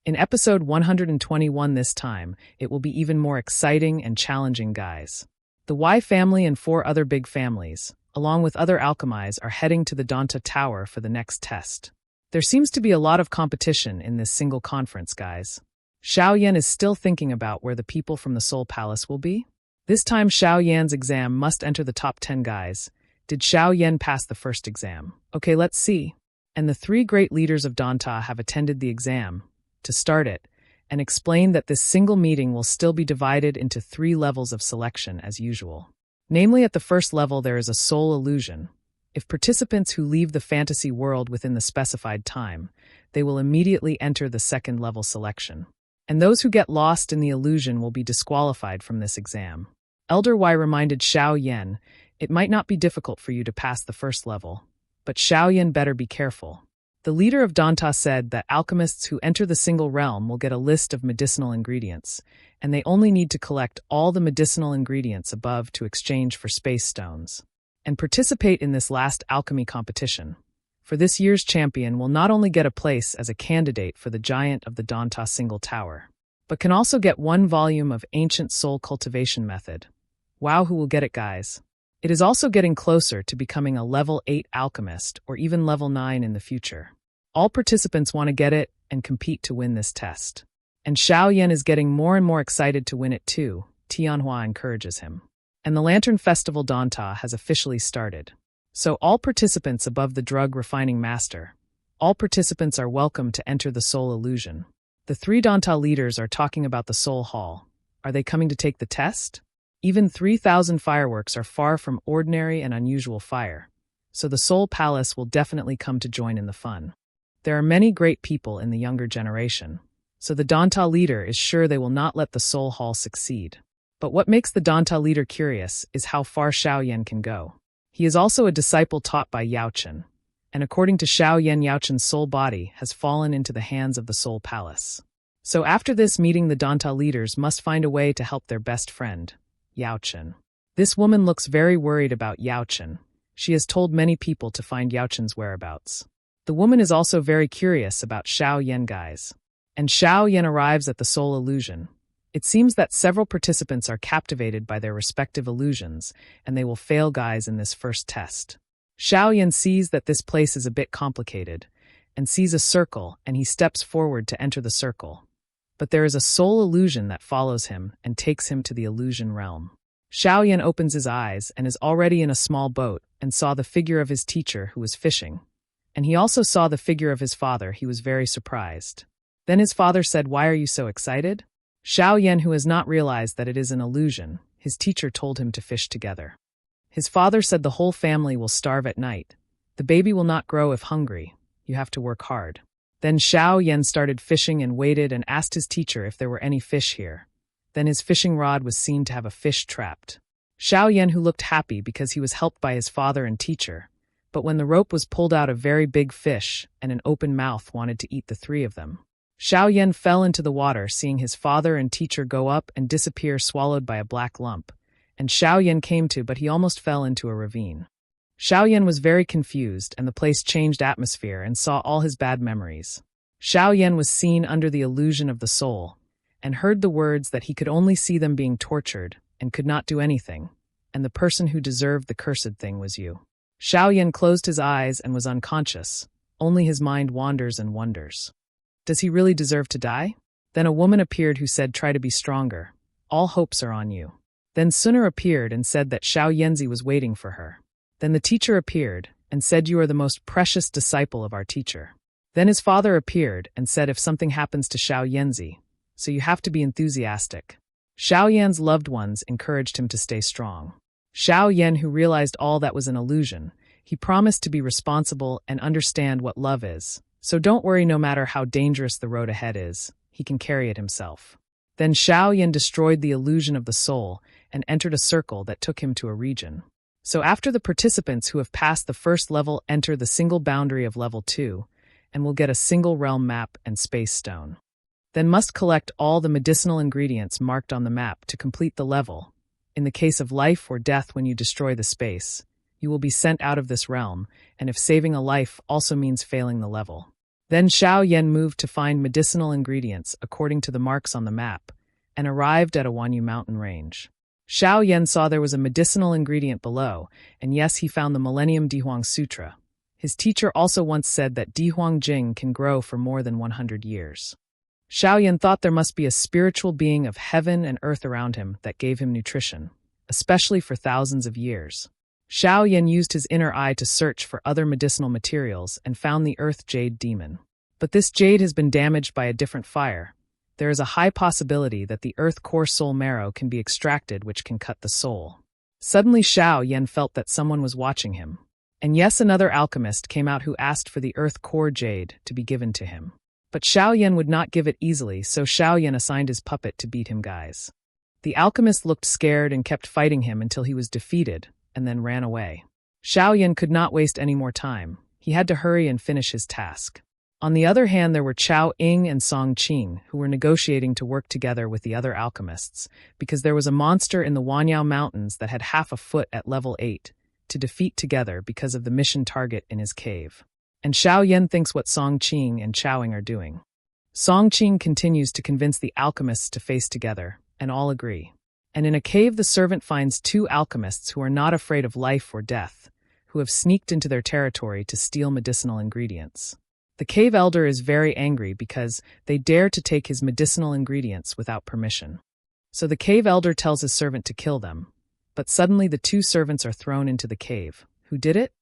In episode 121 this time, it will be even more exciting and challenging, guys. The Y family and 4 other big families, along with other alchemies, are heading to the Donghua Tower for the next test. There seems to be a lot of competition in this single conference, guys. Xiao Yan is still thinking about where the people from the Soul Palace will be. This time Xiao Yan's exam must enter the top 10, guys. Did Xiao Yan pass the first exam? Okay, let's see. And the 3 great leaders of Donghua have attended the exam to start it and explained that this single meeting will still be divided into 3 levels of selection as usual. Namely, at the first level there is a soul illusion. If participants who leave the fantasy world within the specified time, they will immediately enter the second level selection. And those who get lost in the illusion will be disqualified from this exam. Elder Y reminded Xiao Yan, it might not be difficult for you to pass the first level, but Xiao Yan better be careful. The leader of Donghua said that alchemists who enter the single realm will get a list of medicinal ingredients, and they only need to collect all the medicinal ingredients above to exchange for space stones, and participate in this last alchemy competition. For this year's champion will not only get a place as a candidate for the giant of the Donghua single tower, but can also get 1 volume of Ancient Soul Cultivation Method. Wow, who will get it, guys? It is also getting closer to becoming a level 8 alchemist or even level 9 in the future. All participants want to get it and compete to win this test. And Xiao Yan is getting more and more excited to win it too. Tianhua encourages him. And the Lantern Festival Donghua has officially started. So all participants above the Drug Refining Master, all participants are welcome to enter the Soul Illusion. The 3 Donghua leaders are talking about the Soul Hall. Are they coming to take the test? Even 3,000 fireworks are far from ordinary and unusual fire, so the Soul Palace will definitely come to join in the fun. There are many great people in the younger generation, so the Donghua leader is sure they will not let the Soul Hall succeed. But what makes the Donghua leader curious is how far Xiao Yan can go. He is also a disciple taught by Yaochen, and according to Xiao Yan, Yaochen's soul body has fallen into the hands of the Soul Palace. So after this meeting, the Donghua leaders must find a way to help their best friend, Yaochen. This woman looks very worried about Yaochen. She has told many people to find Yaochen's whereabouts. The woman is also very curious about Xiao Yan, guys. And Xiao Yan arrives at the Soul Illusion. It seems that several participants are captivated by their respective illusions, and they will fail, guys, in this first test. Xiao Yan sees that this place is a bit complicated, and sees a circle, and he steps forward to enter the circle. But there is a soul illusion that follows him and takes him to the illusion realm. Xiao Yan opens his eyes and is already in a small boat and saw the figure of his teacher who was fishing. And he also saw the figure of his father. He was very surprised. Then his father said, "Why are you so excited?" Xiao Yan, who has not realized that it is an illusion, his teacher told him to fish together. His father said the whole family will starve at night. The baby will not grow if hungry. You have to work hard. Then Xiao Yan started fishing and waited and asked his teacher if there were any fish here. Then his fishing rod was seen to have a fish trapped. Xiao Yan, who looked happy because he was helped by his father and teacher, but when the rope was pulled out, a very big fish and an open mouth wanted to eat the 3 of them. Xiao Yan fell into the water, seeing his father and teacher go up and disappear, swallowed by a black lump. And Xiao Yan came to, but he almost fell into a ravine. Xiao Yan was very confused, and the place changed atmosphere and saw all his bad memories. Xiao Yan was seen under the illusion of the soul, and heard the words that he could only see them being tortured, and could not do anything, and the person who deserved the cursed thing was you. Xiao Yan closed his eyes and was unconscious, only his mind wanders and wonders. Does he really deserve to die? Then a woman appeared who said, "Try to be stronger. All hopes are on you." Then Suner appeared and said that Xiao Yanzi was waiting for her. Then the teacher appeared and said, "You are the most precious disciple of our teacher." Then his father appeared and said, "If something happens to Xiao Yanzi, so you have to be enthusiastic." Xiao Yan's loved ones encouraged him to stay strong. Xiao Yan, who realized all that was an illusion, he promised to be responsible and understand what love is. So don't worry, no matter how dangerous the road ahead is, he can carry it himself. Then Xiao Yan destroyed the illusion of the soul and entered a circle that took him to a region. So after the participants who have passed the first level enter the single boundary of level 2, and will get a single realm map and space stone. Then must collect all the medicinal ingredients marked on the map to complete the level. In the case of life or death, when you destroy the space, you will be sent out of this realm, and if saving a life also means failing the level, Then Xiao Yan moved to find medicinal ingredients according to the marks on the map, and arrived at a Wanyu mountain range. Xiao Yan saw there was a medicinal ingredient below, and yes, he found the Millennium Dihuang Sutra. His teacher also once said that Dihuang Jing can grow for more than 100 years. Xiao Yan thought there must be a spiritual being of heaven and earth around him that gave him nutrition, especially for thousands of years. Xiao Yan used his inner eye to search for other medicinal materials and found the earth jade demon. But this jade has been damaged by a different fire. There is a high possibility that the earth core soul marrow can be extracted, which can cut the soul. Suddenly Xiao Yan felt that someone was watching him. And yes, another alchemist came out who asked for the earth core jade to be given to him. But Xiao Yan would not give it easily, so Xiao Yan assigned his puppet to beat him, guys. The alchemist looked scared and kept fighting him until he was defeated, and then ran away. Xiao Yan could not waste any more time. He had to hurry and finish his task. On the other hand, there were Chao Ying and Song Qing, who were negotiating to work together with the other alchemists, because there was a monster in the Wanyao Mountains that had half a foot at level 8, to defeat together because of the mission target in his cave. And Xiao Yan thinks what Song Qing and Chao Ying are doing. Song Qing continues to convince the alchemists to face together, and all agree. And in a cave the servant finds two alchemists who are not afraid of life or death, who have sneaked into their territory to steal medicinal ingredients. The cave elder is very angry because they dare to take his medicinal ingredients without permission. So the cave elder tells his servant to kill them, but suddenly the two servants are thrown into the cave. Who did it?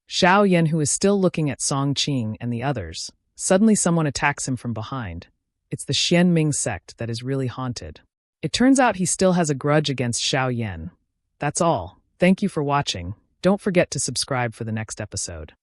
Xiao Yan, who is still looking at Song Qing and the others. Suddenly someone attacks him from behind. It's the Xian Ming sect that is really haunted. It turns out he still has a grudge against Xiao Yan. That's all. Thank you for watching. Don't forget to subscribe for the next episode.